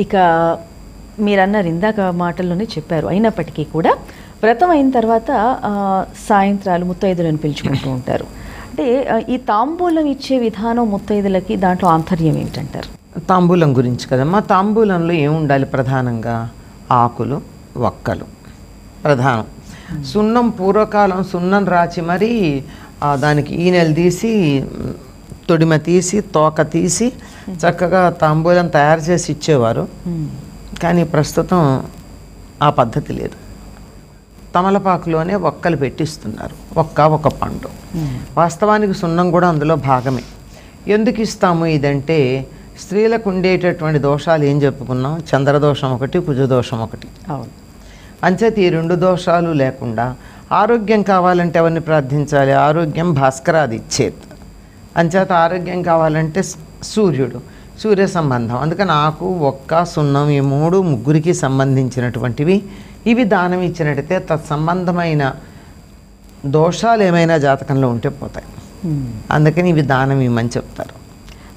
ఇక మీరన్నారు ఇందాక మాటల్లోనే చెప్పారు, అయినప్పటికీ కూడా వ్రతం అయిన తర్వాత సాయంత్రాలు ముత్తైదులను పిలుచుకుంటూ ఉంటారు. అంటే ఈ తాంబూలం ఇచ్చే విధానం ముత్తైదులకి దాంట్లో ఆంతర్యం ఏమిటంటారు? తాంబూలం గురించి కదమ్మా. తాంబూలంలో ఏముండాలి? ప్రధానంగా ఆకులు, వక్కలు ప్రధానం. సున్నం పూర్వకాలం సున్నం రాచి మరీ దానికి ఈనెలు తీసి, తొడిమ తీసి, తోక తీసి చక్కగా తాంబూలం తయారు చేసి ఇచ్చేవారు. కానీ ప్రస్తుతం ఆ పద్ధతి లేదు. తమలపాకులోనే ఒక్కలు పెట్టిస్తున్నారు, ఒక పండు. వాస్తవానికి సున్నం కూడా అందులో భాగమే. ఎందుకు ఇస్తాము ఇదంటే, స్త్రీలకు ఉండేటటువంటి దోషాలు ఏం చెప్పుకున్నాం? చంద్రదోషం ఒకటి, కుజదోషం ఒకటి. అవును. అంచేత ఈ 2 దోషాలు లేకుండా ఆరోగ్యం కావాలంటే ఎవరిని ప్రార్థించాలి? ఆరోగ్యం భాస్కరాది ఇచ్చేది. అంచేత ఆరోగ్యం కావాలంటే సూర్యుడు, సూర్య సంబంధం. అందుకని ఆకు, ఒక్క, సున్నం ఈ 3 ముగ్గురికి సంబంధించినటువంటివి. ఇవి దానం ఇచ్చినట్టయితే తత్సంబంధమైన దోషాలు ఏమైనా జాతకంలో ఉంటే పోతాయి. అందుకని ఇవి దానం ఇవ్వమని చెప్తారు.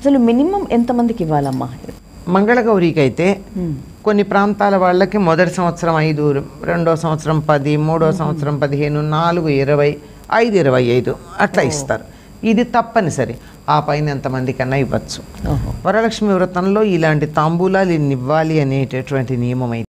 అసలు మినిమం ఎంతమందికి ఇవ్వాలమ్మా? మంగళగౌరికి అయితే కొన్ని ప్రాంతాల వాళ్ళకి మొదటి సంవత్సరం 5, రెండో సంవత్సరం 10, మూడో సంవత్సరం 15, 4, 20, 5, 25 అట్లా ఇస్తారు. ఇది తప్పనిసరి. ఆ పైన ఎంతమంది కన్నా ఇవ్వచ్చు. వరలక్ష్మి వ్రతంలో ఇలాంటి తాంబూలాలు ఇన్ని ఇవ్వాలి అనేటటువంటి నియమం అయితే